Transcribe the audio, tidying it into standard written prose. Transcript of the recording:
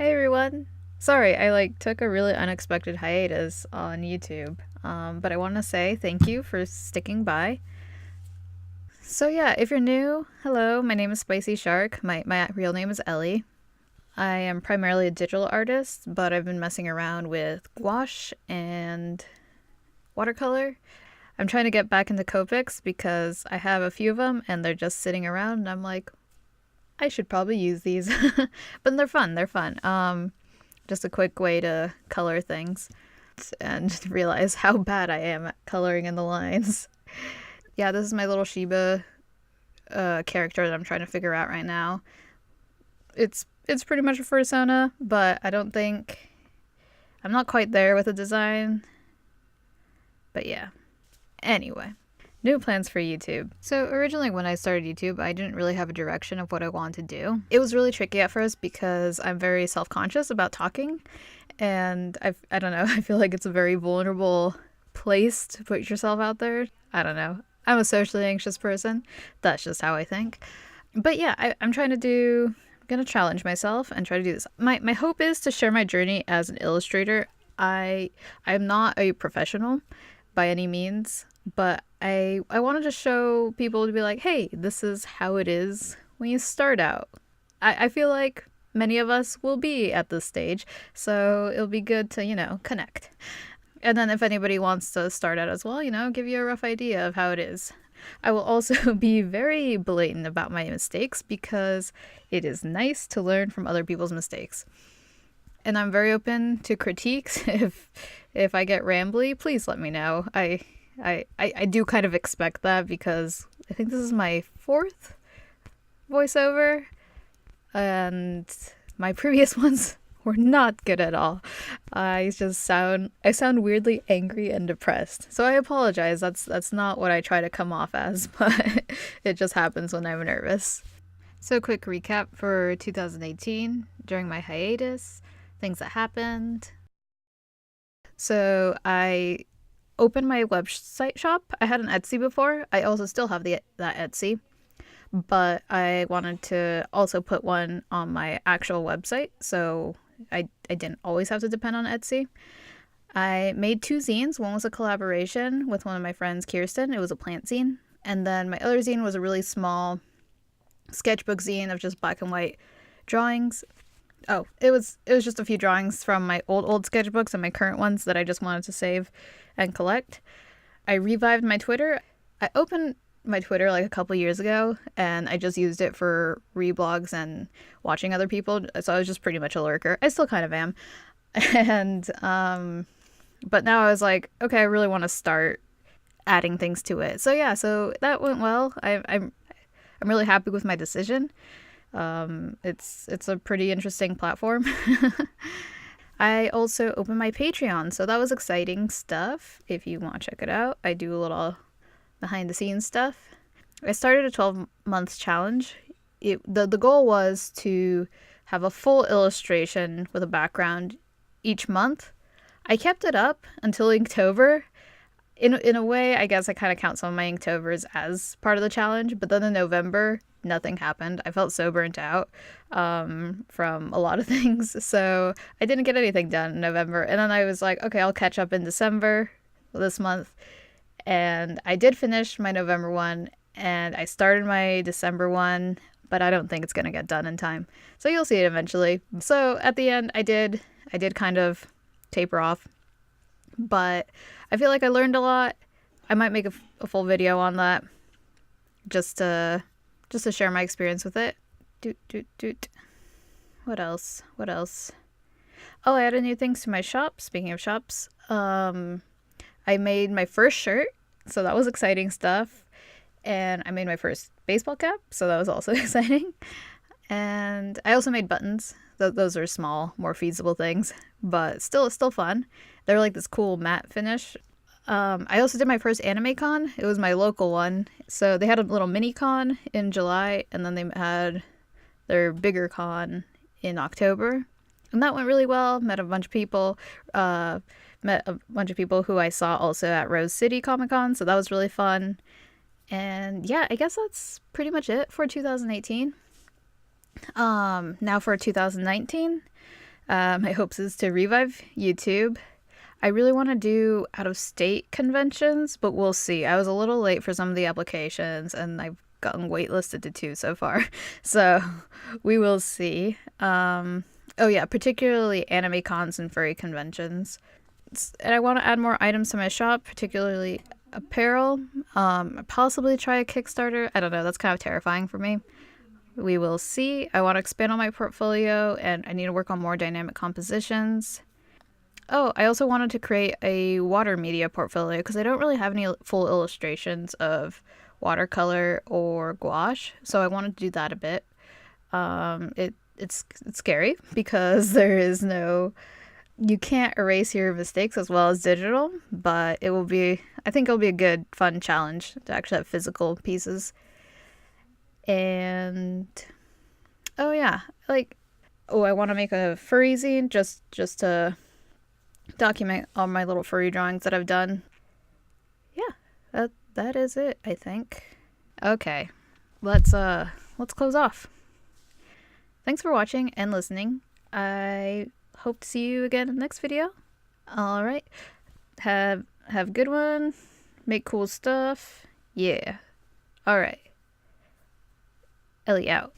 Hey everyone! Sorry, I took a really unexpected hiatus on YouTube, but I want to say thank you for sticking by. So yeah, if you're new, hello, my name is SpycyShark. My real name is Ellie. I am primarily a digital artist, but I've been messing around with gouache and watercolor. I'm trying to get back into copics because I have a few of them and they're just sitting around and I'm like, I should probably use these. But they're fun, just a quick way to color things and realize how bad I am at coloring in the lines. Yeah, this is my little Shiba character that I'm trying to figure out right now. It's pretty much a fursona, but I'm not quite there with the design. But yeah. Anyway, new plans for YouTube. So originally when I started YouTube, I didn't really have a direction of what I wanted to do. It was really tricky at first because I'm very self-conscious about talking, and I don't know, I feel like it's a very vulnerable place to put yourself out there. I don't know. I'm a socially anxious person. That's just how I think. But yeah, I'm gonna challenge myself and try to do this. My hope is to share my journey as an illustrator. I'm not a professional by any means, but I wanted to show people to be like, hey, this is how it is when you start out. I feel like many of us will be at this stage, so it'll be good to, connect. And then if anybody wants to start out as well, give you a rough idea of how it is. I will also be very blatant about my mistakes because it is nice to learn from other people's mistakes. And I'm very open to critiques. If I get rambly, please let me know. I do kind of expect that because I think this is my 4th voiceover, and my previous ones were not good at all. I sound weirdly angry and depressed. So I apologize. That's not what I try to come off as, but it just happens when I'm nervous. So quick recap for 2018 during my hiatus, things that happened. So I opened my website shop. I had an Etsy before. I also still have that Etsy, but I wanted to also put one on my actual website, so I didn't always have to depend on Etsy. I made 2 zines. One was a collaboration with one of my friends, Kerstin. It was a plant zine. And then my other zine was a really small sketchbook zine of just black and white drawings. Oh, it was just a few drawings from my old sketchbooks and my current ones that I just wanted to save and collect. I revived my Twitter. I opened my Twitter a couple years ago, and I just used it for reblogs and watching other people, so I was just pretty much a lurker. I still kind of am. And but now I was like, okay, I really want to start adding things to it. So yeah, so that went well. I'm really happy with my decision. It's a pretty interesting platform. I also opened my Patreon, so that was exciting stuff. If you want to check it out, I do a little behind the scenes stuff. I started a 12-month challenge. The goal was to have a full illustration with a background each month. I kept it up until Inktober. In a way, I guess I kind of count some of my Inktovers as part of the challenge, but then in November, nothing happened. I felt so burnt out from a lot of things, so I didn't get anything done in November. And then I was like, okay, I'll catch up in December this month. And I did finish my November one, and I started my December one, but I don't think it's going to get done in time. So you'll see it eventually. So at the end, I did kind of taper off, but I feel like I learned a lot. I might make a full video on that just to share my experience with it. What else? Oh, I added new things to my shop. Speaking of shops, I made my first shirt, so that was exciting stuff. And I made my first baseball cap, so that was also exciting. And I also made buttons. Those are small, more feasible things, but still fun. They're like this cool matte finish. I also did my first anime con. It was my local one. So they had a little mini con in July, and then they had their bigger con in October. And that went really well. Met a bunch of people who I saw also at Rose City Comic Con, so that was really fun. And yeah, I guess that's pretty much it for 2018. Now for 2019, My hopes is to revive YouTube. I really want to do out-of-state conventions, but we'll see. I was a little late for some of the applications, and I've gotten waitlisted to 2 so far. So we will see. Oh yeah, particularly anime cons and furry conventions. And I want to add more items to my shop, particularly apparel. Possibly try a Kickstarter. I don't know, that's kind of terrifying for me. We will see. I want to expand on my portfolio, and I need to work on more dynamic compositions. Oh, I also wanted to create a water media portfolio because I don't really have any full illustrations of watercolor or gouache, so I wanted to do that a bit. It's scary because there is no, you can't erase your mistakes as well as digital, but it will be, I think it'll be a good fun challenge to actually have physical pieces. And oh yeah, like, oh, I want to make a furry zine just to document all my little furry drawings that I've done. Yeah, that is it, I think. Okay, let's close off. Thanks for watching and listening. I hope to see you again in the next video. All right, have a good one. Make cool stuff. Yeah. All right. Ellie out.